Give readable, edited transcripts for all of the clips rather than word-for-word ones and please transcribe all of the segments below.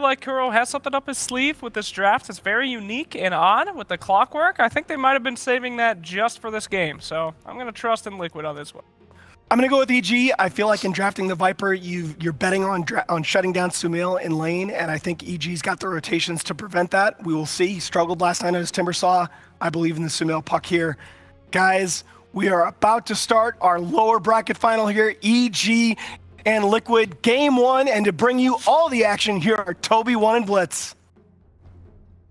like Kuro has something up his sleeve with this draft. It's very unique and odd with the clockwork. I think they might have been saving that just for this game. So I'm going to trust in Liquid on this one. I'm going to go with EG. I feel like in drafting the Viper, you're betting on shutting down Sumail in lane, and I think EG's got the rotations to prevent that. We will see. He struggled last night as Timbersaw. I believe in the Sumail puck here. Guys, we are about to start our lower bracket final here. EG and Liquid, game one, and to bring you all the action, here are Toby, One, and Blitz.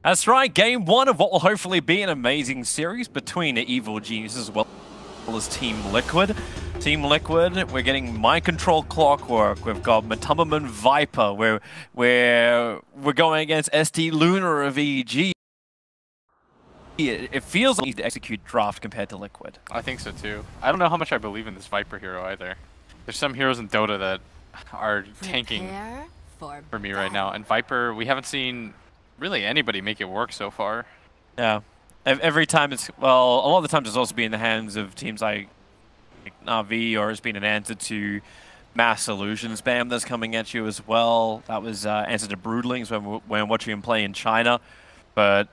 That's right, game one of what will hopefully be an amazing series between Evil Genius as well as Team Liquid. Team Liquid, we're getting Mind Control Clockwork, we've got Matumberman Viper, we're going against ST Lunar of EG. It feels like we need to execute draft compared to Liquid. I think so too. I don't know how much I believe in this Viper hero either. There's some heroes in Dota that are tanking for me right now. And Viper, we haven't seen really anybody make it work so far. Yeah. Every time it's, well, a lot of the times it's also been in the hands of teams like Na'Vi, or it's been an answer to mass illusion spam that's coming at you as well. That was answer to Broodlings when watching him play in China. But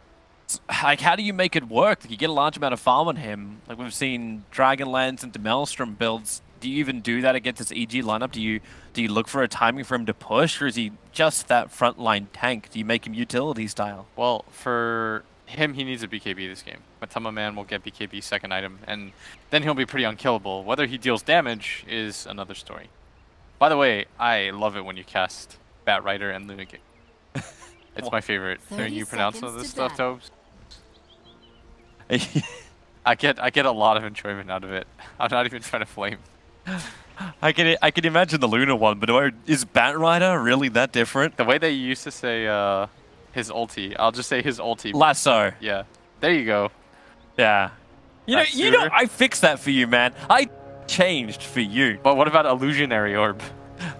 like, how do you make it work? Like, you get a large amount of farm on him. Like, we've seen Dragonlance into Maelstrom builds. Do you even do that against this EG lineup? Do you look for a timing for him to push, or is he just that frontline tank? Do you make him utility style? Well, for him, he needs a BKB this game. Matumberman will get BKB second item, and then he'll be pretty unkillable. Whether he deals damage is another story. By the way, I love it when you cast Bat Rider and Lunatic. It's my favorite. Hearing you pronounce some of this stuff, Tobes. I get a lot of enjoyment out of it. I'm not even trying to flame. I can imagine the Luna one, but is Bat Rider really that different? The way they used to say his ulti, I'll just say his ulti. Lasso. Yeah. There you go. Yeah. You know, I fixed that for you, man. I changed for you. But what about Illusionary Orb?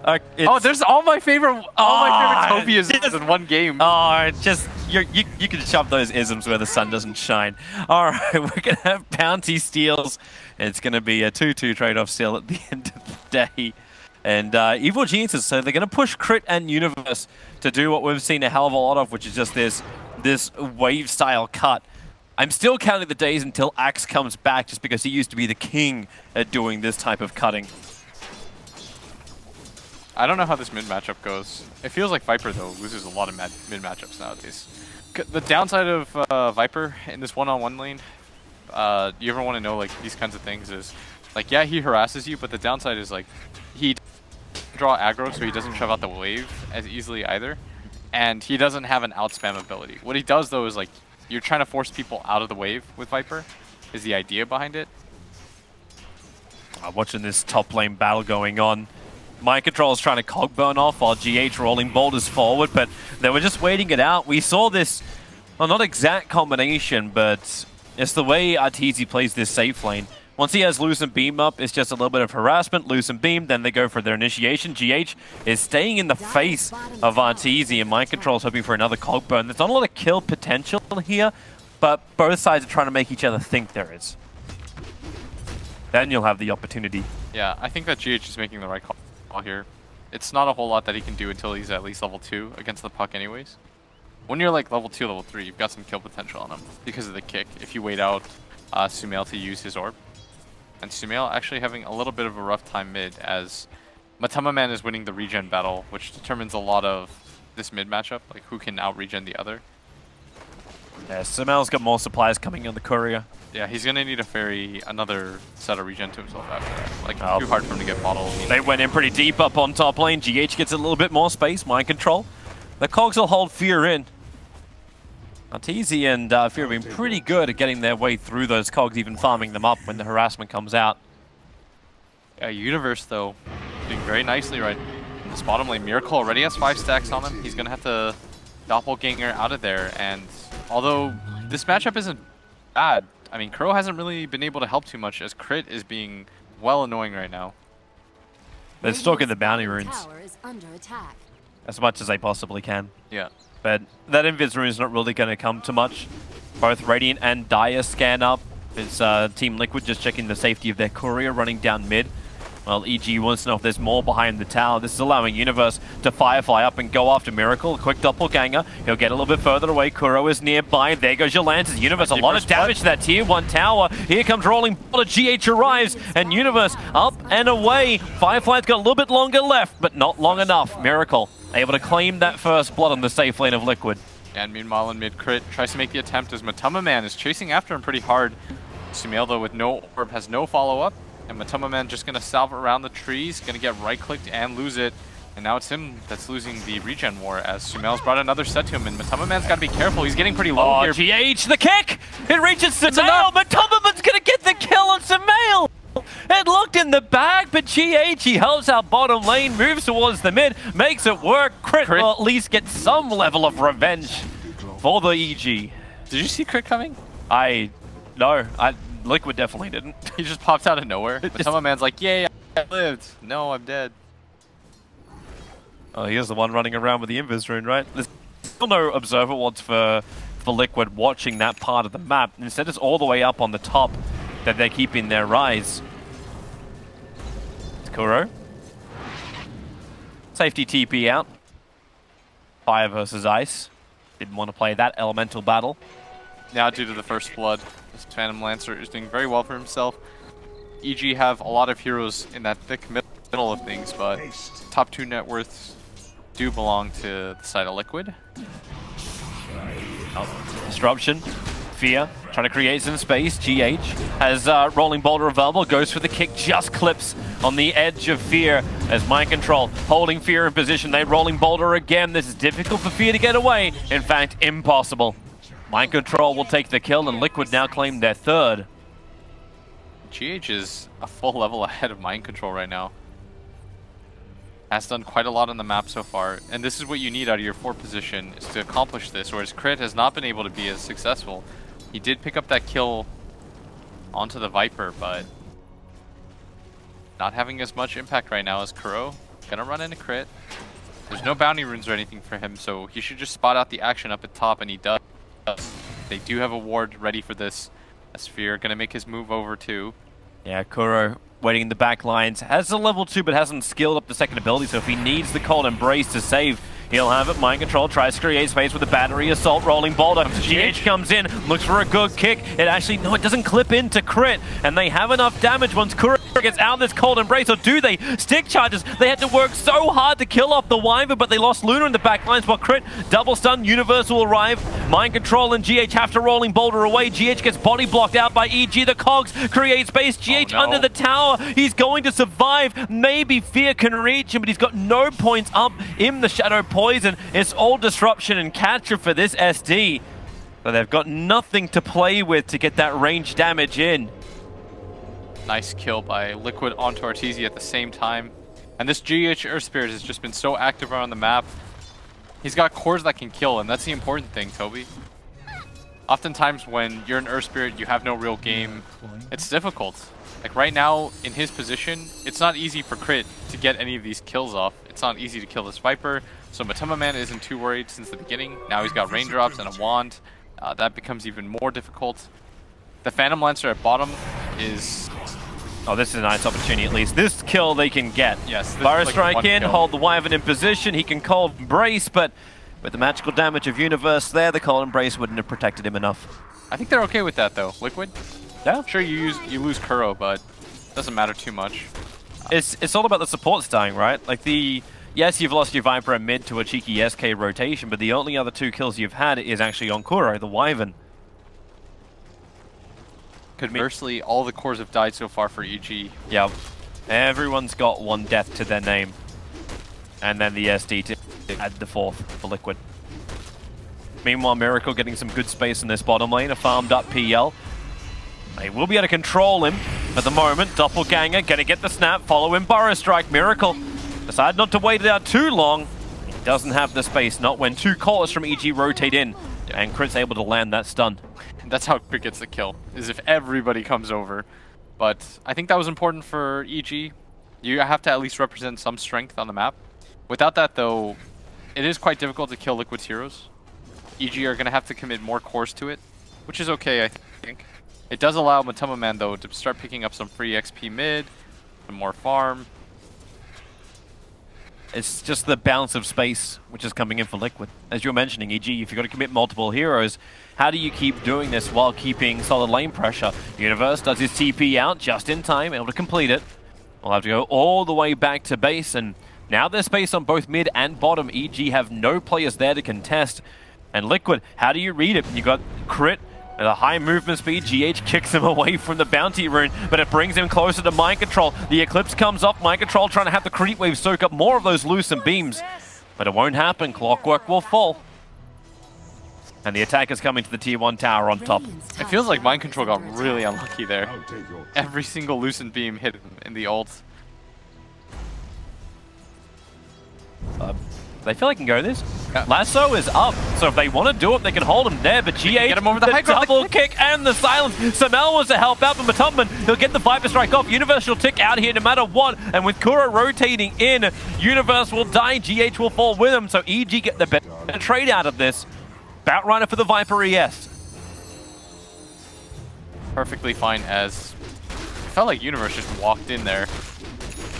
Oh, there's all my favorite Tobias in one game. Oh, just you can shove those isms where the sun doesn't shine. All right, we're gonna have bounty steals. It's gonna be a 2-2 trade-off still at the end of the day. And Evil Geniuses, so they're gonna push Crit and Universe to do what we've seen a hell of a lot of, which is just this wave-style cut. I'm still counting the days until Axe comes back, just because he used to be the king at doing this type of cutting. I don't know how this mid matchup goes. It feels like Viper, though, loses a lot of mid matchups nowadays. The downside of Viper in this one-on-one lane, you ever want to know like these kinds of things, is like, yeah, he harasses you, but the downside is like he draw aggro, so he doesn't shove out the wave as easily either, and he doesn't have an outspam ability. What he does though is like, you're trying to force people out of the wave with Viper, is the idea behind it. Watching this top lane battle going on. Mind Control is trying to cog burn off while GH rolling boulders forward, but they were just waiting it out. We saw this, well, not exact combination, but it's the way Arteezy plays this safe lane. Once he has Lucent Beam up, it's just a little bit of harassment, Lucent Beam, then they go for their initiation. GH is staying in the face of Arteezy, and Mind Control is hoping for another cog burn. There's not a lot of kill potential here, but both sides are trying to make each other think there is. Then you'll have the opportunity. Yeah, I think that GH is making the right call here. It's not a whole lot that he can do until he's at least level 2 against the puck anyways. When you're like level 2, level 3, you've got some kill potential on him because of the kick, if you wait out Sumail to use his orb. And Sumail actually having a little bit of a rough time mid, as Matumberman is winning the regen battle, which determines a lot of this mid matchup, like who can out-regen the other. Yeah, Sumail's got more supplies coming on the courier. Yeah, he's gonna need to ferry another set of regen to himself after that. Like, too hard for him to get bottled. They went in pretty deep up on top lane. GH gets a little bit more space. Mind Control. The cogs will hold Fear in. Arteezy and Fear have been pretty good at getting their way through those cogs, even farming them up when the harassment comes out. Yeah, Universe, though, doing very nicely right in this bottom lane. Miracle already has 5 stacks on him. He's gonna have to doppelganger out of there. And although this matchup isn't bad, I mean, Kuro hasn't really been able to help too much, as Crit is being well annoying right now. They're stalking the bounty runes as much as they possibly can. Yeah. But that invis rune is not really going to come to much. Both Radiant and Dire scan up. It's Team Liquid just checking the safety of their courier running down mid. Well, EG wants to know if there's more behind the tower. This is allowing Universe to Firefly up and go after Miracle. A quick doppelganger. He'll get a little bit further away. Kuro is nearby. There goes your Lances. Universe, a lot of damage to that tier 1 tower. Here comes Rolling Boulder. GH arrives, and Universe up and away. Firefly's got a little bit longer left, but not long enough. Miracle able to claim that first blood on the safe lane of Liquid. And meanwhile in mid, Crit tries to make the attempt as Matama Man is chasing after him pretty hard. Sumail, though, with no orb, has no follow-up. And Matama Man just going to salve around the trees, going to get right-clicked and lose it. And now it's him that's losing the regen war as Sumail's brought another set to him. And Matama Man's got to be careful. He's getting pretty low here. GH, the kick! It reaches Sumail, but Matama Man's going to get the kill on Sumail! It looked in the bag, but GH, he helps out bottom lane, moves towards the mid, makes it work. Crit will at least get some level of revenge for the EG. Did you see Crit coming? No, Liquid definitely didn't. He just popped out of nowhere. Matama Man's like, yay, I lived. No, I'm dead. Oh, here's the one running around with the Invis rune, right? There's still no Observer Wards for Liquid watching that part of the map. Instead, it's all the way up on the top that they're keeping their rise. It's Kuro. Safety TP out. Fire versus Ice. Didn't want to play that elemental battle. Now due to the first blood, this Phantom Lancer is doing very well for himself. EG have a lot of heroes in that thick middle of things, but top 2 net worths do belong to the side of Liquid. Oh, disruption. Fear, trying to create some space. GH has Rolling Boulder available, goes for the kick, just clips on the edge of Fear as Mind Control holding Fear in position. They Rolling Boulder again. This is difficult for Fear to get away. In fact, impossible. Mind Control will take the kill, and Liquid now claim their third. GH is a full level ahead of Mind Control right now. Has done quite a lot on the map so far, and this is what you need out of your 4 position, is to accomplish this, whereas Crit has not been able to be as successful. He did pick up that kill onto the Viper, but not having as much impact right now as Kuro. Gonna run into Crit. There's no bounty runes or anything for him, so he should just spot out the action up at top, and he does. They do have a ward ready for this. Sphere gonna make his move over too. Yeah, Kuro waiting in the back lines. Has a level 2 but hasn't skilled up the second ability, so if he needs the Cold Embrace to save, he'll have it. Mind Control tries to create space with a battery assault. Rolling Boulder. GH comes in, looks for a good kick. It actually, no, it doesn't clip into Crit, and they have enough damage once Kuro gets out of this Cold Embrace, or do they? Stick charges. They had to work so hard to kill off the Wyvern, but they lost Luna in the back lines while Crit double stun. Universe will arrive. Mind Control and GH have to Rolling Boulder away. GH gets body blocked out by EG. The Cogs create space. GH under the tower. He's going to survive. Maybe Fear can reach him, but he's got no points up in the Shadow Poison. It's all disruption and catcher for this SD. But they've got nothing to play with to get that range damage in. Nice kill by Liquid onto Arteezy at the same time. And this GH Earth Spirit has just been so active around the map. He's got cores that can kill, and that's the important thing, Toby. Oftentimes when you're an Earth Spirit, you have no real game. It's difficult. Like right now, in his position, it's not easy for Crit to get any of these kills off. It's not easy to kill this Viper, so Matama Man isn't too worried since the beginning. Now he's got raindrops and a wand. That becomes even more difficult. The Phantom Lancer at bottom is... Oh, this is a nice opportunity at least. This kill they can get. Yes. Fire Strike in, hold the Wyvern in position. He can Cold Embrace, but with the magical damage of Universe there, the Cold Embrace wouldn't have protected him enough. I think they're okay with that though. Liquid? Yeah. Sure, you lose Kuro, but it doesn't matter too much. It's all about the supports dying, right? Like yes, you've lost your Viper and mid to a cheeky SK rotation, but the only other 2 kills you've had is actually on Kuro, the Wyvern. Conversely, all the cores have died so far for EG. Yeah, everyone's got 1 death to their name. And then the SD to add the 4th for Liquid. Meanwhile, Miracle getting some good space in this bottom lane, a farmed up PL. They will be able to control him at the moment. Doppelganger gonna get the snap, follow him, Burrow Strike. Miracle decide not to wait it out too long. He doesn't have the space, not when 2 callers from EG rotate in. And Crit's able to land that stun. That's how Crit gets the kill, is if everybody comes over. But I think that was important for EG. You have to at least represent some strength on the map. Without that though, it is quite difficult to kill Liquid's heroes. EG are going to have to commit more cores to it, which is okay, I think. It does allow Matama Man though to start picking up some free XP mid, bit more farm. It's just the balance of space which is coming in for Liquid. As you were mentioning, EG, if you've got to commit multiple heroes, how do you keep doing this while keeping solid lane pressure? Universe does his TP out just in time, able to complete it. We'll have to go all the way back to base, and now there's space on both mid and bottom. EG have no players there to contest. And Liquid, how do you read it? You got Crit at a high movement speed. GH kicks him away from the bounty rune, but it brings him closer to Mind Control. The Eclipse comes off. Mind Control trying to have the creep wave soak up more of those loosened beams, but it won't happen. Clockwork will fall. And the attack is coming to the tier 1 tower on top. It feels like Mind Control got really unlucky there. Every single loosened beam hit him in the ult. They feel they can go this. Lasso is up, so if they want to do it, they can hold him there, but GH, get him over the high ground. double kick and the silence. Samel wants to help out, but Matumban, he'll get the Viper Strike off. Universe will tick out here no matter what, and with Kura rotating in, Universe will die, GH will fall with him, so EG get the better trade out of this. Batrider for the Viper ES. Perfectly fine, as it felt like Universe just walked in there.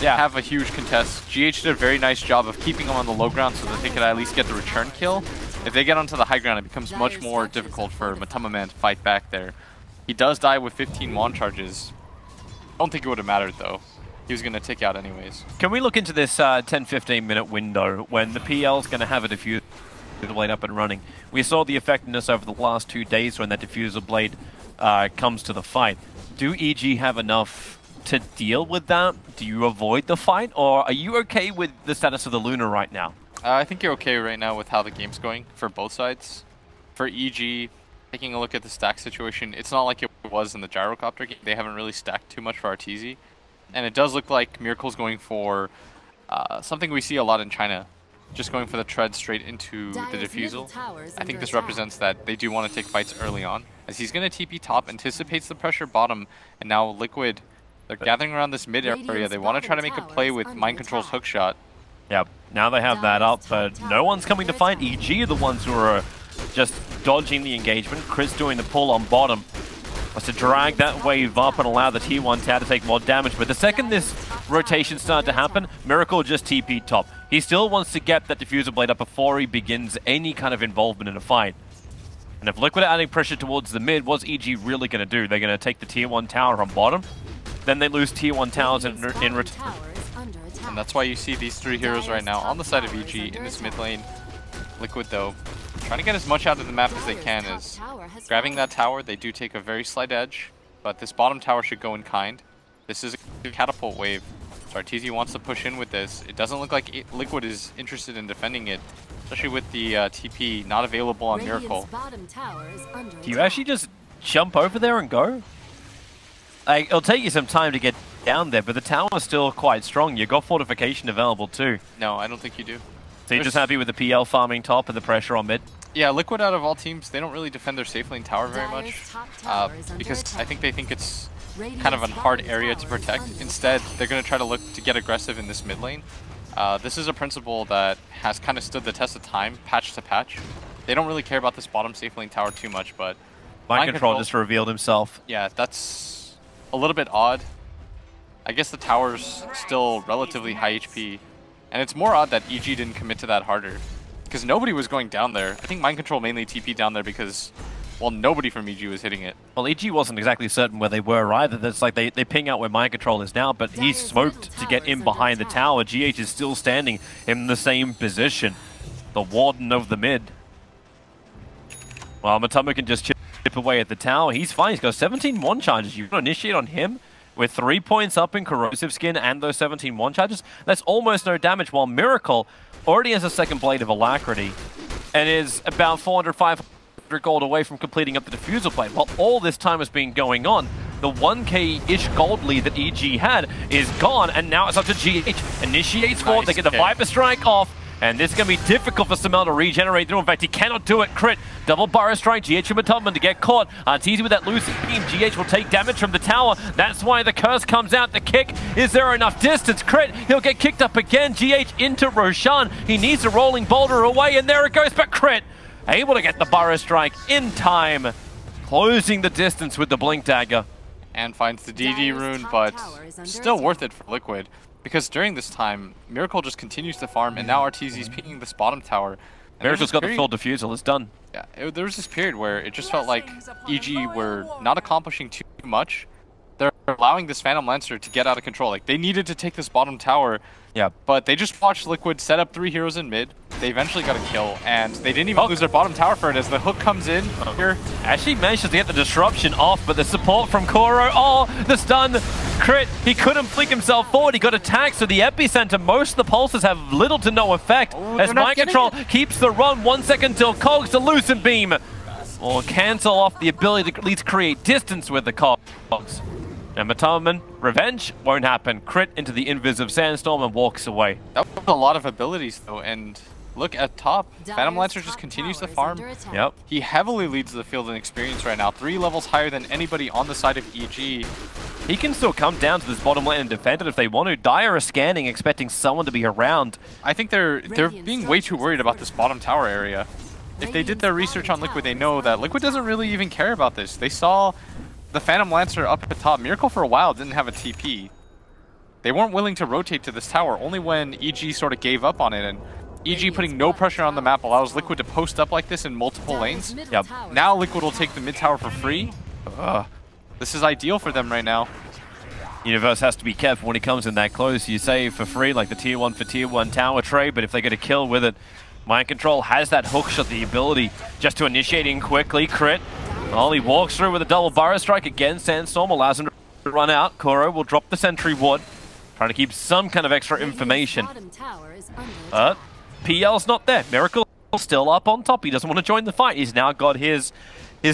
Yeah. Have a huge contest. GH did a very nice job of keeping them on the low ground so that they could at least get the return kill. If they get onto the high ground, it becomes much more difficult for Matumba to fight back there. He does die with 15 wand charges. Don't think it would have mattered though. He was going to tick out anyways. Can we look into this 10-15 minute window when the PL is going to have a diffuser blade up and running? We saw the effectiveness over the last 2 days when that diffuser blade comes to the fight. Do EG have enough to deal with that? Do you avoid the fight, or are you okay with the status of the Luna right now? I think you're okay right now with how the game's going for both sides. For EG, taking a look at the stack situation, it's not like it was in the Gyrocopter game. They haven't really stacked too much for Arteezy. And it does look like Miracle's going for something we see a lot in China, just going for the tread straight into the diffusal. I think this represents that they do want to take fights early on, as he's going to TP top, anticipates the pressure bottom, and now Liquid, they're gathering around this mid area. They want to try to make a play with Mind Control's hookshot. Yeah, now they have that up, but no one's coming to fight. EG are the ones who are just dodging the engagement. Chris doing the pull on bottom was to drag that wave up and allow the tier 1 tower to take more damage. But the second this rotation started to happen, Miracle just TP'd top. He still wants to get that diffuser blade up before he begins any kind of involvement in a fight. And if Liquid are adding pressure towards the mid, what's EG really going to do? They're going to take the tier 1 tower on bottom, then they lose tier 1 towers in return. And that's why you see these 3 heroes right now on the side of EG in this mid lane. Liquid though, trying to get as much out of the map as they can, is grabbing that tower. They do take a very slight edge, but this bottom tower should go in kind. This is a catapult wave, so Arteezy wants to push in with this. It doesn't look like Liquid is interested in defending it, especially with the TP not available on Miracle. Do you actually just jump over there and go? It'll take you some time to get down there, but the tower is still quite strong. You've got fortification available too. No, I don't think you do. So you're just happy with the PL farming top and the pressure on mid? Yeah, Liquid out of all teams, they don't really defend their safe lane tower very much, because I think they think it's kind of a hard area to protect. Instead, they're going to try to look to get aggressive in this mid lane. This is a principle that has kind of stood the test of time, patch to patch. They don't really care about this bottom safe lane tower too much, but Mind Control just revealed himself. Yeah, that's a little bit odd. I guess the tower's still relatively high HP, and it's more odd that EG didn't commit to that harder, because nobody was going down there. I think Mind Control mainly TP'd down there because, well, nobody from EG was hitting it. Well, EG wasn't exactly certain where they were either. That's like they ping out where Mind Control is now, but he smoked to get in behind the tower. GH is still standing in the same position, the warden of the mid. Well, Matumba can just chip away at the tower. He's fine. He's got 17 wand charges. You initiate on him with 3 points up in corrosive skin and those 17 wand charges. That's almost no damage, while Miracle already has a second blade of alacrity and is about 400, 500 gold away from completing up the diffuser blade. While all this time has been going on, the 1k-ish gold lead that EG had is gone, and now it's up to GH. Initiates forward, they get the Viper Strike off, and this is going to be difficult for Samel to regenerate through. In fact, he cannot do it. Crit. Double Burrow Strike. GH and Matumban to get caught. Arteezy with that loose beam. GH will take damage from the tower. That's why the curse comes out. The kick. Is there enough distance? Crit. He'll get kicked up again. GH into Roshan. He needs a rolling boulder away, and there it goes. But Crit able to get the Burrow Strike in time. Closing the distance with the Blink Dagger. and finds the DD rune, but still worth it for Liquid. Because during this time, Miracle just continues to farm, and now RTZ's picking this bottom tower. Miracle's got the full diffusal, it's done. Yeah, there was this period where it just felt like EG were not accomplishing too much. They're allowing this Phantom Lancer to get out of control. Like, they needed to take this bottom tower, but they just watched Liquid set up 3 heroes in mid. They eventually got a kill, and they didn't even lose their bottom tower for it as the hook comes in here. Actually manages to get the disruption off, but the support from Koro, the stun crit, he couldn't flick himself forward, he got attacked, so the epicenter, most of the pulses have little to no effect, as Mind Control keeps the run, 1 second till Cogs, the Lucent Beam will cancel off the ability to at least create distance with the Cogs. And Mataman, revenge won't happen, crit into the invisive Sandstorm and walks away. That was a lot of abilities though, and look at top, Phantom Lancer just continues to farm. Yep. He heavily leads the field in experience right now, 3 levels higher than anybody on the side of EG. He can still come down to this bottom lane and defend it if they want to. Dire is scanning, expecting someone to be around. I think they're being way too worried about this bottom tower area. If they did their research on Liquid, they know that Liquid doesn't really even care about this. They saw the Phantom Lancer up at the top. Miracle for a while didn't have a TP. They weren't willing to rotate to this tower, only when EG sort of gave up on it, and EG putting no pressure on the map allows Liquid to post up like this in multiple lanes. Yep. Now Liquid will take the mid tower for free. This is ideal for them right now. Universe has to be careful when he comes in that close. You save for free, like the tier 1 for tier 1 tower trade, but if they get a kill with it, Mind Control has that hook shot, the ability just to initiate in quickly, crit. Well, he walks through with a double Burrow Strike again. Sandstorm allows him to run out. Koro will drop the sentry ward, trying to keep some kind of extra information. PL's not there. Miracle still up on top. He doesn't want to join the fight. He's now got his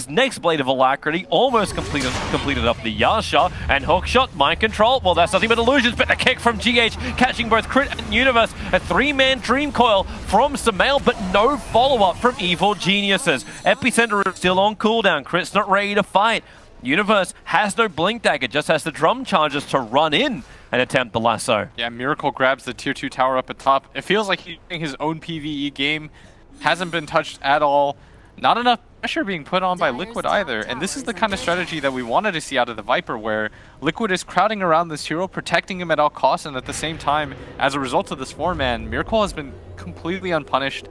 next Blade of Alacrity, almost completed up the Yasha, and hookshot, Mind Control, well that's nothing but illusions, but the kick from GH, catching both Crit and Universe, a 3-man Dream Coil from Sumail, but no follow-up from Evil Geniuses. Epicenter is still on cooldown, Crit's not ready to fight. Universe has no Blink Dagger, just has the drum charges to run in and attempt the lasso. Yeah, Miracle grabs the tier 2 tower up at top. It feels like he's doing his own PvE game, hasn't been touched at all. Not enough pressure being put on by Liquid either, and this is the kind of strategy that we wanted to see out of the Viper, where Liquid is crowding around this hero, protecting him at all costs, and at the same time, as a result of this 4-man, Miracle has been completely unpunished.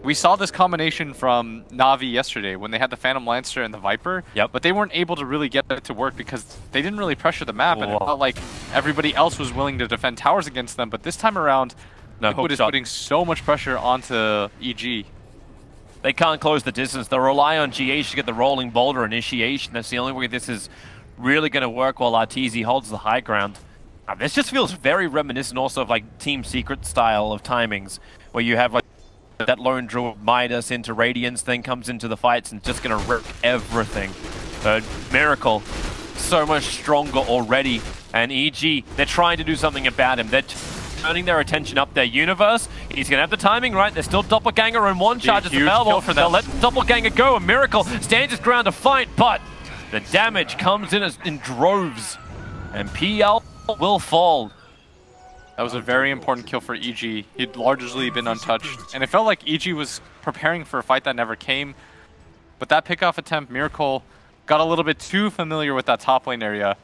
We saw this combination from Na'Vi yesterday when they had the Phantom Lancer and the Viper, but they weren't able to really get it to work because they didn't really pressure the map, and it felt like everybody else was willing to defend towers against them, but this time around, Liquid is putting so much pressure onto EG. They can't close the distance. They'll rely on GH to get the rolling boulder initiation. That's the only way this is really going to work while RTZ holds the high ground. Now, this just feels very reminiscent also of like Team Secret style of timings, where you have like that lone druid Midas into Radiance, then comes into the fights and just going to rip everything. But Miracle, so much stronger already. And EG, they're trying to do something about him. They're turning their attention up their Universe. He's going to have the timing right. There's still Doppelganger and 1 charge is available. They'll let Doppelganger go, and Miracle stands his ground to fight, but the damage comes in droves, and PL will fall. That was a very important kill for EG. He'd largely been untouched, and it felt like EG was preparing for a fight that never came. But that pickoff attempt, Miracle got a little bit too familiar with that top lane area.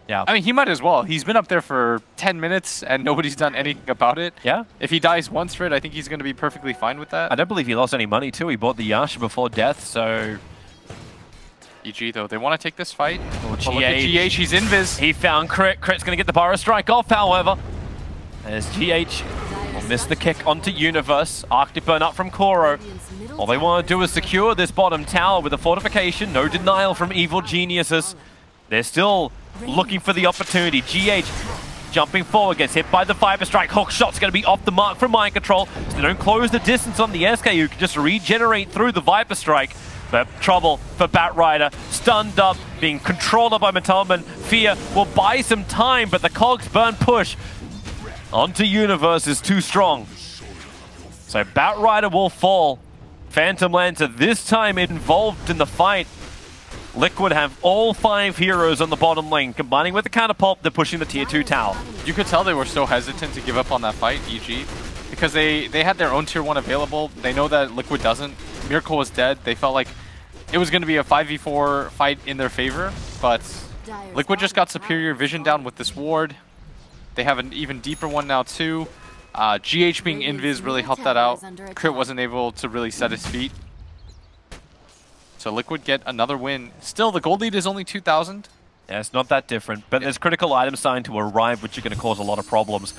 Yeah. I mean, he might as well. He's been up there for 10 minutes and nobody's done anything about it. Yeah. If he dies once for it, I think he's going to be perfectly fine with that. I don't believe he lost any money too. He bought the Yasha before death, so... EG though, they want to take this fight. Oh, GH, he's invis. He found Crit. Crit's going to get the Burrow Strike off, however. As GH will miss the kick onto Universe. Arctic Burn up from Koro. All they want to do is secure this bottom tower with a fortification. No denial from Evil Geniuses. They're still looking for the opportunity. GH jumping forward, gets hit by the Viper Strike. Hook shot's going to be off the mark from Mind Control. So they don't close the distance on the SK, who can just regenerate through the Viper Strike. But trouble for Batrider. Stunned up, being controlled by Metalman. Fear will buy some time, but the Cogs burn push onto Universe is too strong. So Batrider will fall. Phantom Lancer this time involved in the fight. Liquid have all 5 heroes on the bottom lane. Combining with the Catapult, they're pushing the tier 2 tower. You could tell they were so hesitant to give up on that fight, EG, because they had their own tier 1 available. They know that Liquid doesn't. Miracle was dead. They felt like it was going to be a 5v4 fight in their favor, but Liquid just got superior vision down with this ward. They have an even deeper one now too. GH being invis really helped that out. Crit wasn't able to really set his feet. So Liquid get another win. Still, the gold lead is only 2,000. Yeah, it's not that different, but there's critical items starting to arrive, which are going to cause a lot of problems.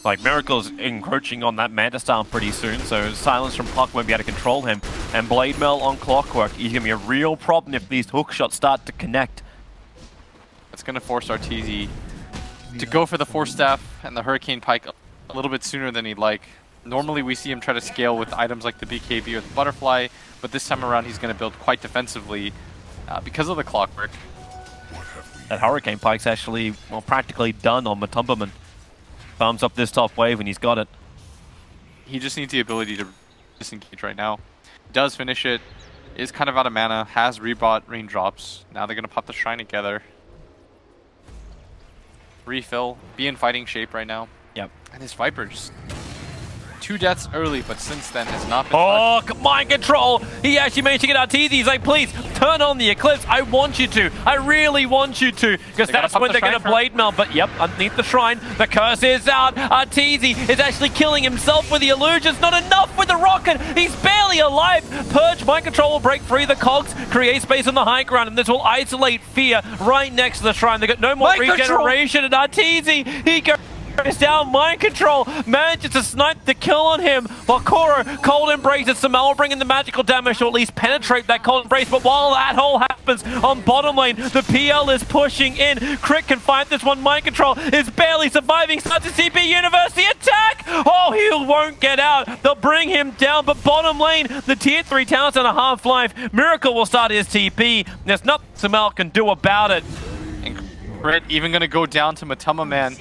Like, Miracle's encroaching on that Manta Style pretty soon, so Silence from Puck won't be able to control him. And Blade Mail on Clockwork is going to be a real problem if these hook shots start to connect. It's going to force Arteezy to go for the Force Staff and the Hurricane Pike a little bit sooner than he'd like. Normally we see him try to scale with items like the BKB or the Butterfly, but this time around he's going to build quite defensively because of the Clockwork. That Hurricane Pike's actually, well, practically done on Matumberman. Thumbs up this top wave and he's got it. He just needs the ability to disengage right now. Does finish it, is kind of out of mana, has rebought raindrops. Now they're going to pop the Shrine together. Refill, be in fighting shape right now. Yep. And his Viper just 2 deaths early, but since then has not been touched. Mind control! He actually managed to get Arteezy. He's like, please, turn on the Eclipse. I want you to. I really want you to. Because that's when they're going to Blade Mail. But yep, underneath the Shrine, the curse is out. Arteezy is actually killing himself with the illusions. Not enough with the rocket. He's barely alive. Purge, Mind Control will break free the cogs, create space on the high ground, and this will isolate Fear right next to the Shrine. They got no more regeneration. And Arteezy, he goes down. Mind Control manages to snipe the kill on him, while Koro Cold Embrace and Samel bringing the magical damage to at least penetrate that Cold Embrace. But while that all happens on bottom lane, the PL is pushing in. Crit can fight this one. Mind Control is barely surviving. Starts a CP University attack. Oh, he won't get out. They'll bring him down. But bottom lane, the tier 3 towers on a half-life. Miracle will start his TP. There's nothing Samel can do about it. And Crit even going to go down to Matumberman.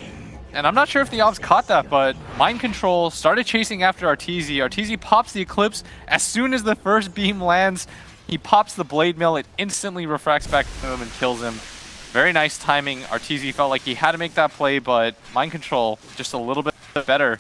And I'm not sure if the Ops caught that, but Mind Control started chasing after Arteezy. Arteezy pops the Eclipse. As soon as the first beam lands, he pops the Blade Mail. It instantly refracts back to him and kills him. Very nice timing. Arteezy felt like he had to make that play, but Mind Control just a little bit better.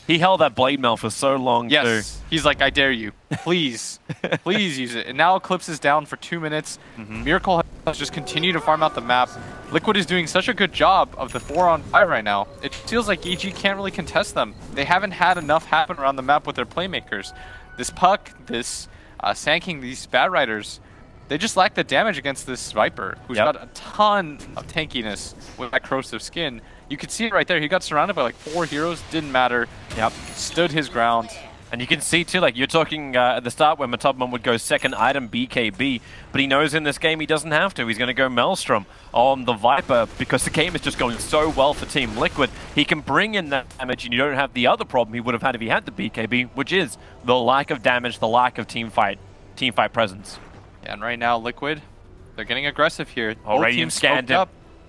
He held that Blade Mail for so long, yes, too. He's like, I dare you. Please. Please use it. And now Eclipse is down for 2 minutes. Miracle has just continued to farm out the map. Liquid is doing such a good job of the 4-on-5 right now. It feels like EG can't really contest them. They haven't had enough happen around the map with their playmakers. This Puck, this Sanking, these Bad Riders, they just lack the damage against this Viper, who's got a ton of tankiness with that corrosive skin. You could see it right there. He got surrounded by like 4 heroes. Didn't matter. Yep. Stood his ground. And you can see too, like you're talking at the start where Matumberman would go second item BKB, but he knows in this game he doesn't have to. He's going to go Maelstrom on the Viper because the game is just going so well for Team Liquid. He can bring in that damage and you don't have the other problem he would have had if he had the BKB, which is the lack of damage, the lack of team fight presence. Yeah, and right now Liquid, they're getting aggressive here. Already scanned him.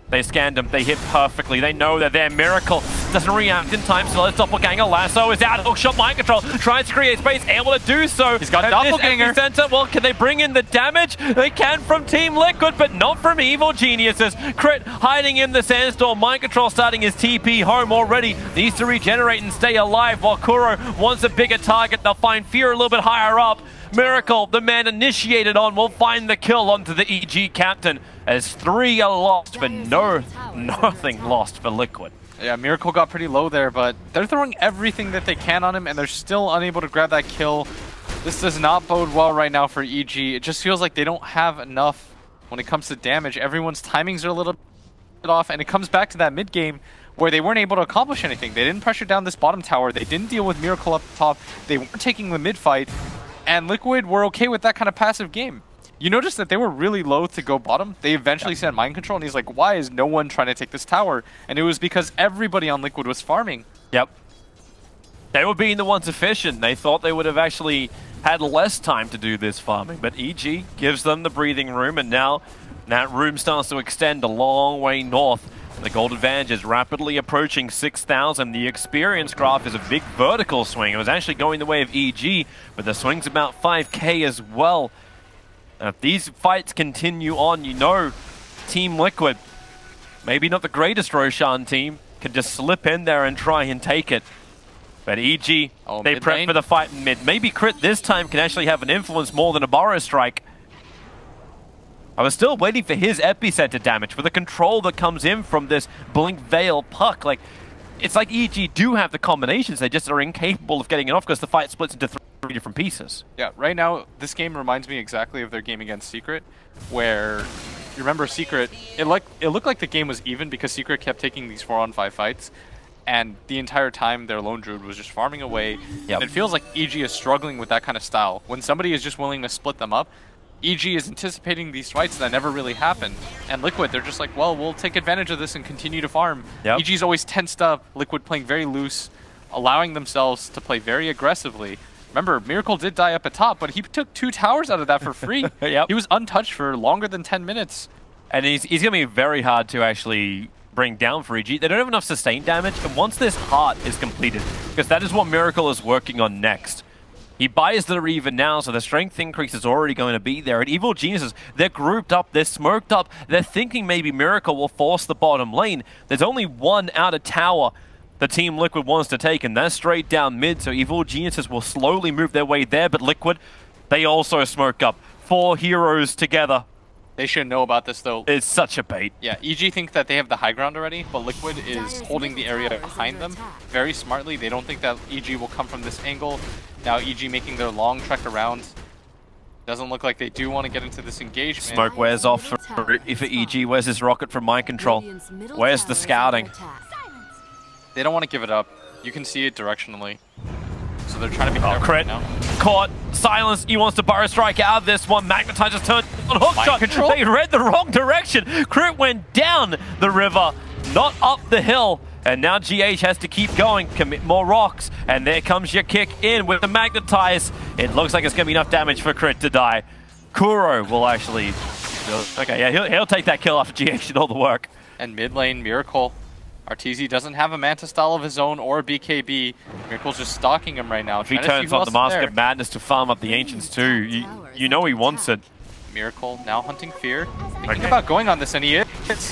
They scanned him. They hit perfectly. They know they're there. Miracle doesn't react in time, so let's Doppelganger. Lasso is out. Hookshot Mind Control. Tries to create space. Able to do so. He's got Doppelganger. Center. Well, can they bring in the damage? They can from Team Liquid, but not from Evil Geniuses. Crit hiding in the Sandstorm. Mind Control starting his TP home already. Needs to regenerate and stay alive, while Kuro wants a bigger target. They'll find Fear a little bit higher up. Miracle, the man initiated on, will find the kill onto the EG captain as 3 are lost, but nothing lost for Liquid. Yeah, Miracle got pretty low there, but they're throwing everything that they can on him, and they're still unable to grab that kill. This does not bode well right now for EG. It just feels like they don't have enough when it comes to damage. Everyone's timings are a little bit off, and it comes back to that mid game where they weren't able to accomplish anything. They didn't pressure down this bottom tower. They didn't deal with Miracle up top. They weren't taking the mid fight. And Liquid were okay with that kind of passive game. You notice that they were really loath to go bottom. They eventually sent Mind Control, and he's like, why is no one trying to take this tower? And it was because everybody on Liquid was farming. Yep. They were being the ones efficient. They thought they would have actually had less time to do this farming. But EG gives them the breathing room, and now that room starts to extend a long way north. The gold advantage is rapidly approaching 6,000. The experience graph is a big vertical swing. It was actually going the way of EG, but the swing's about 5k as well. If these fights continue on, you know Team Liquid, maybe not the greatest Roshan team, can just slip in there and try and take it. But EG, they prep for the fight in mid. Maybe Crit this time can actually have an influence more than a Burrow Strike. I was still waiting for his epicenter damage with the control that comes in from this Blink Veil puck. Like, it's like EG do have the combinations, they just are incapable of getting it off because the fight splits into three different pieces. Yeah, right now, this game reminds me exactly of their game against Secret, where, you remember Secret, it looked like the game was even because Secret kept taking these 4-on-5 fights, and the entire time their lone druid was just farming away. Yep. And it feels like EG is struggling with that kind of style. When somebody is just willing to split them up, EG is anticipating these fights that never really happen. And Liquid, they're just like, well, we'll take advantage of this and continue to farm. Yep. EG's always tensed up, Liquid playing very loose, allowing themselves to play very aggressively. Remember, Miracle did die up at top, but he took 2 towers out of that for free. Yep. He was untouched for longer than 10 minutes. And he's going to be very hard to actually bring down for EG. They don't have enough sustained damage, and once this heart is completed, because that is what Miracle is working on next, he buys the even now, so the strength increase is already going to be there. And Evil Geniuses, they're grouped up, they're smoked up, they're thinking maybe Miracle will force the bottom lane. There's only one outer tower the Team Liquid wants to take, and they're straight down mid, so Evil Geniuses will slowly move their way there, but Liquid, they also smoke up. 4 heroes together. They should know about this, though. It's such a bait. Yeah, EG think that they have the high ground already, but Liquid is holding the area behind them very smartly. They don't think that EG will come from this angle. Now EG making their long trek around. Doesn't look like they do want to get into this engagement. Smoke wears off for EG. Where's his rocket from Mind Control? Where's the scouting? They don't want to give it up. You can see it directionally. So they're trying to be careful crit. right now. Caught. Silence. He wants to burrow strike out of this one. Magnetize just turned on hook shot. Control. They read the wrong direction. Crit went down the river, not up the hill. And now GH has to keep going, commit more rocks. And there comes your kick in with the Magnetize. It looks like it's going to be enough damage for Crit to die. Kuro will actually... Okay, yeah, he'll take that kill after GH did all the work. And mid lane, Miracle. Arteezy doesn't have a Manta style of his own or a BKB. Miracle's just stalking him right now. If he turns on the Mask of Madness to farm up the Ancients too, you know he wants it. Miracle now hunting Fear. Thinking about going on this, and he is.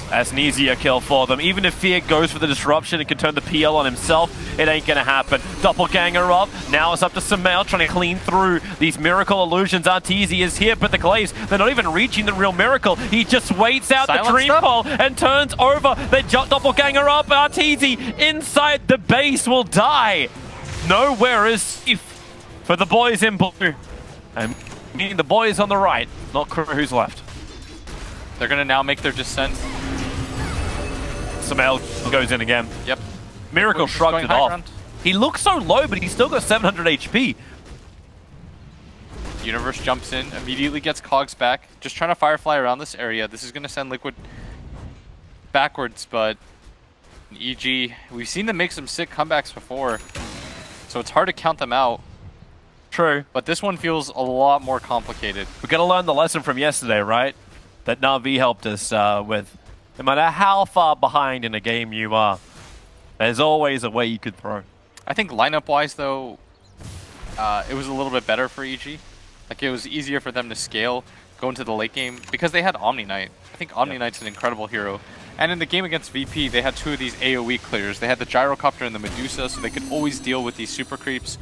That's an easier kill for them. Even if Fear goes for the disruption and can turn the PL on himself, it ain't gonna happen. Doppelganger up. Now it's up to Sumail trying to clean through these Miracle illusions. Arteezy is here, but the Glaives, they're not even reaching the real Miracle. He just waits out the Dream Ball and turns over. They Doppelganger up. Arteezy inside the base will die. Nowhere is safe for the boys in blue. And meaning the boys on the right, not Crew who's left. They're gonna now make their descent. Sumail goes in again. Yep. Miracle shrugged it off. Ground. He looks so low, but he's still got 700 HP. Universe jumps in, immediately gets Cogs back. Just trying to Firefly around this area. This is gonna send Liquid backwards, but EG, we've seen them make some sick comebacks before, so it's hard to count them out. True. But this one feels a lot more complicated. We're going to learn the lesson from yesterday, right? That Na'Vi helped us with. No matter how far behind in a game you are, there's always a way you could throw. I think lineup-wise, though, it was a little bit better for EG. Like, it was easier for them to scale, go into the late game, because they had Omni Knight. I think Omni Knight's an incredible hero. And in the game against VP, they had 2 of these AoE clears. They had the Gyrocopter and the Medusa, so they could always deal with these super creeps.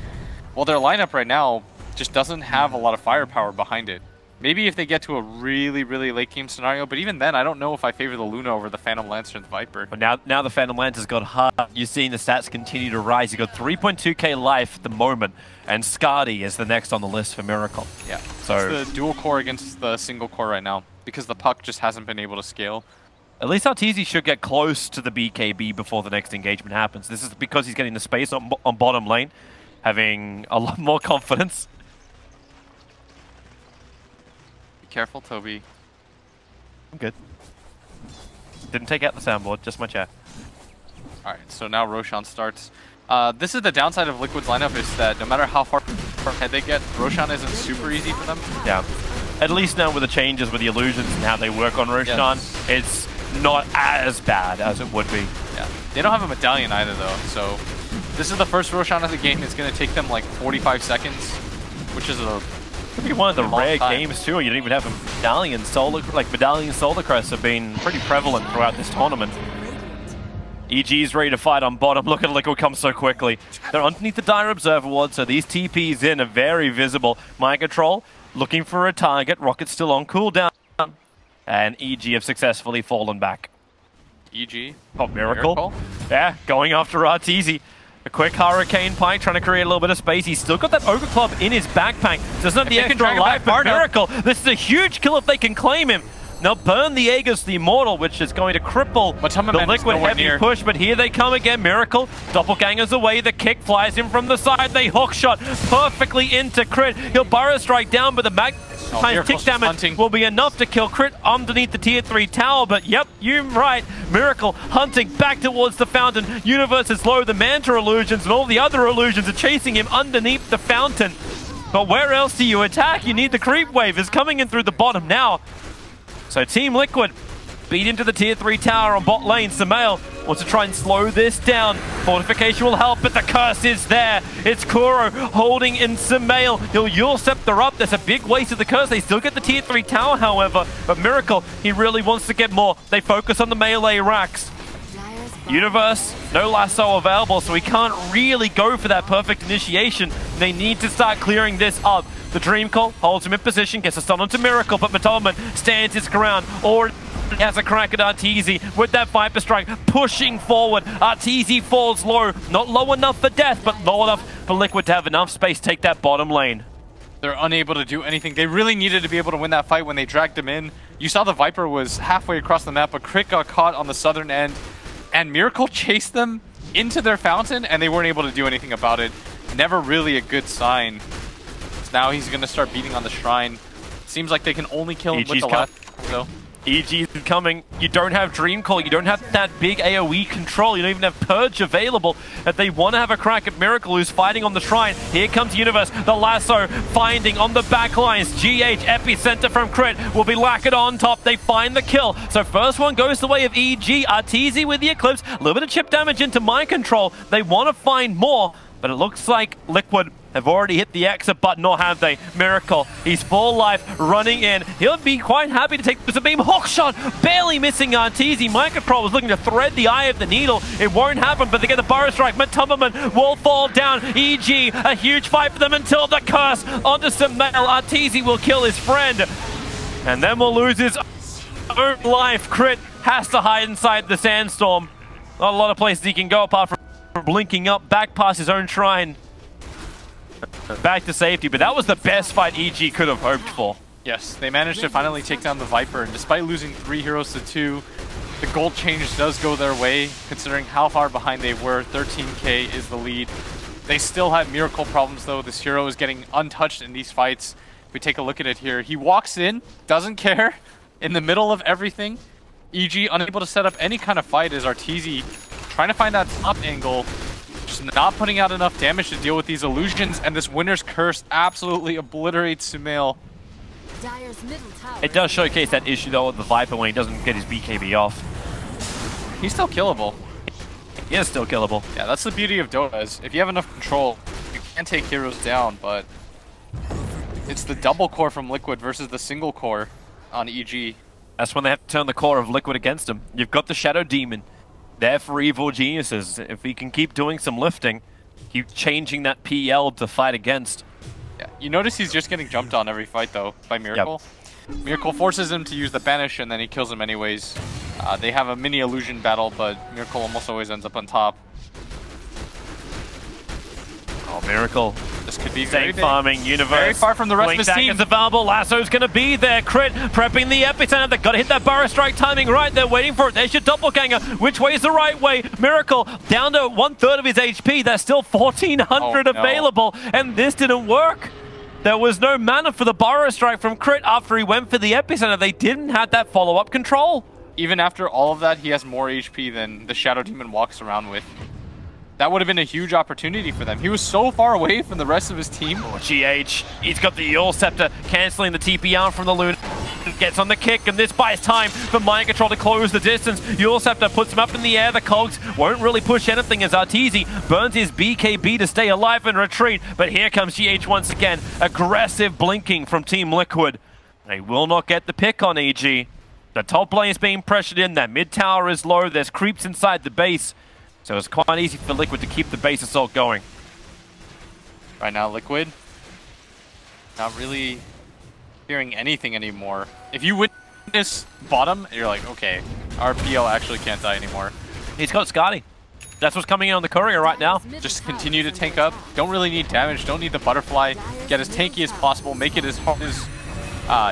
Well, their lineup right now just doesn't have a lot of firepower behind it. Maybe if they get to a really, really late game scenario, but even then, I don't know if I favor the Luna over the Phantom Lancer and the Viper. But now the Phantom Lancer's got hard. You're seeing the stats continue to rise. You've got 3.2k life at the moment, and Skadi is the next on the list for Miracle. Yeah, so it's the dual core against the single core right now, because the puck just hasn't been able to scale. At least Arteezy should get close to the BKB before the next engagement happens. This is because he's getting the space on bottom lane, having a lot more confidence. Be careful, Toby. I'm good. Didn't take out the soundboard, just my chat. Alright, so now Roshan starts. This is the downside of Liquid's lineup, is that no matter how far ahead they get, Roshan isn't super easy for them. Yeah. At least now with the changes with the illusions and how they work on Roshan, it's not as bad as it would be. Yeah. They don't have a medallion either, though, so this is the first Roshan of the game. It's going to take them like 45 seconds, which is could be one of the rare games too. You don't even have a medallion. Medallion Solar Crests have been pretty prevalent throughout this tournament. EG's ready to fight on bottom. Look at Liquid come so quickly. They're underneath the Dire Observer Ward, so these TPs in are very visible. Mind Control looking for a target. Rocket's still on cooldown. And EG have successfully fallen back. EG. Oh, Miracle. Yeah, going after Arteezy. A quick Hurricane Pike, trying to create a little bit of space. He's still got that Ogre Club in his backpack. Doesn't have the extra life, but Miracle. This is a huge kill if they can claim him. Now burn the Aegis, the Immortal, which is going to cripple the Liquid heavy push, but here they come again. Miracle, Doppelganger's away, the kick flies in from the side, they hook shot perfectly into Crit. He'll Burrow Strike down, but the tick damage will be enough to kill Crit underneath the tier 3 tower, but yep, you're right. Miracle hunting back towards the fountain. Universe is low, the Manta illusions and all the other illusions are chasing him underneath the fountain. But where else do you attack? You need the creep wave. Is coming in through the bottom now. So Team Liquid beat into the tier 3 tower on bot lane. Sumail wants to try and slow this down. Fortification will help, but the curse is there. It's Kuro holding in Sumail. He'll Yule Scepter up. There's a big waste of the curse. They still get the tier 3 tower, however. But Miracle, he really wants to get more. They focus on the melee racks. Universe, no lasso available, so he can't really go for that perfect initiation. They need to start clearing this up. The Dream Call holds him in position, gets a stun onto Miracle, but Matolman stands his ground. Or has a crack at Arteezy with that Viper Strike, pushing forward. Arteezy falls low, not low enough for death, but low enough for Liquid to have enough space to take that bottom lane. They're unable to do anything. They really needed to be able to win that fight when they dragged him in. You saw the Viper was halfway across the map, but Crit got caught on the southern end, and Miracle chased them into their fountain, and they weren't able to do anything about it. Never really a good sign. Now he's going to start beating on the shrine. Seems like they can only kill him with the last. So. EG's coming. You don't have Dream Call. You don't have that big AoE control. You don't even have Purge available. If they want to have a crack at Miracle, who's fighting on the shrine. Here comes Universe. The lasso finding on the back lines. GH epicenter from Crit will be lacquered on top. They find the kill. So first one goes the way of EG. Arteezy with the Eclipse. A little bit of chip damage into mind control. They want to find more, but it looks like Liquid have already hit the exit button, or have they? Miracle, he's full life, running in. He'll be quite happy to take the beam. Hook shot, barely missing Arteezy. Microtrol was looking to thread the eye of the needle. It won't happen, but they get the Burrow Strike. Matumberman will fall down. EG, a huge fight for them until the curse onto Sumail. Arteezy will kill his friend, and then will lose his own life. Crit has to hide inside the sandstorm. Not a lot of places he can go apart from blinking up back past his own shrine. Back to safety, but that was the best fight EG could have hoped for. Yes, they managed to finally take down the Viper, and despite losing 3 heroes to 2, the gold change does go their way, considering how far behind they were. 13k is the lead. They still have Miracle problems, though. This hero is getting untouched in these fights. If we take a look at it here, he walks in, doesn't care, in the middle of everything. EG unable to set up any kind of fight as Arteezy trying to find that top angle. Just not putting out enough damage to deal with these illusions, and this Winter's Curse absolutely obliterates Sumail. It does showcase that issue though with the Viper when he doesn't get his BKB off. He's still killable. He is still killable. Yeah, that's the beauty of Dota, is if you have enough control, you can take heroes down, but it's the double core from Liquid versus the single core on EG. That's when they have to turn the core of Liquid against him. You've got the Shadow Demon there for evil geniuses. If he can keep doing some lifting, keep changing that PL to fight against. Yeah, you notice he's just getting jumped on every fight though by Miracle. Yep. Miracle forces him to use the banish, and then he kills him anyways. They have a mini illusion battle, but Miracle almost always ends up on top. Oh, Miracle. This could be very farming. Universe. Very far from the rest of his team. Is available. Lasso's going to be there. Crit prepping the epicenter. They've got to hit that Burrow Strike timing right. They're waiting for it. There's your doppelganger. Which way is the right way? Miracle down to 1/3 of his HP. There's still 1400 available, and this didn't work. There was no mana for the Burrow Strike from Crit after he went for the epicenter. They didn't have that follow-up control. Even after all of that, he has more HP than the Shadow Demon walks around with. That would have been a huge opportunity for them. He was so far away from the rest of his team. Oh, GH, he's got the Yule Scepter, cancelling the TP out from the Luna. Gets on the kick, and this buys time for Mind Control to close the distance. Yule Scepter puts him up in the air. The cogs won't really push anything as Arteezy burns his BKB to stay alive and retreat. But here comes GH once again. Aggressive blinking from Team Liquid. They will not get the pick on EG. The top lane is being pressured in. That mid tower is low. There's creeps inside the base. So it's quite easy for Liquid to keep the base assault going. Right now, Liquid not really fearing anything anymore. If you win this bottom, and you're like, okay, our PL actually can't die anymore. He's got Scotty. That's what's coming in on the courier right now. Just continue to tank up. Don't really need damage. Don't need the butterfly. Get as tanky as possible. Make it as hard as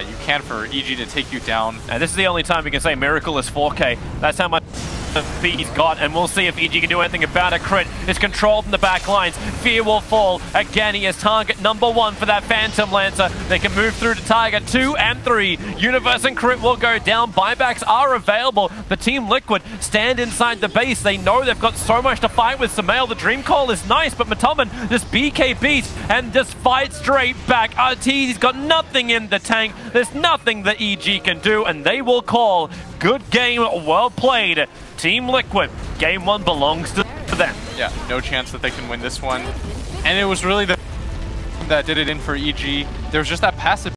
you can for EG to take you down. And this is the only time we can say Miracle is 4K. That's how much feet he's got, and we'll see if EG can do anything about it. Crit is controlled in the back lines. Fear will fall. Again, he is target number 1 for that Phantom Lancer. They can move through to target 2 and 3. Universe and Crit will go down. Buybacks are available. The Team Liquid stand inside the base. They know they've got so much to fight with. Sumail, the Dream Call is nice, but Matoman just BK beats and just fights straight back. RT, he's got nothing in the tank. There's nothing that EG can do, and they will call good game, well played. Team Liquid, game 1 belongs to them. Yeah, no chance that they can win this one. And it was really the that did it in for EG. There was just that passive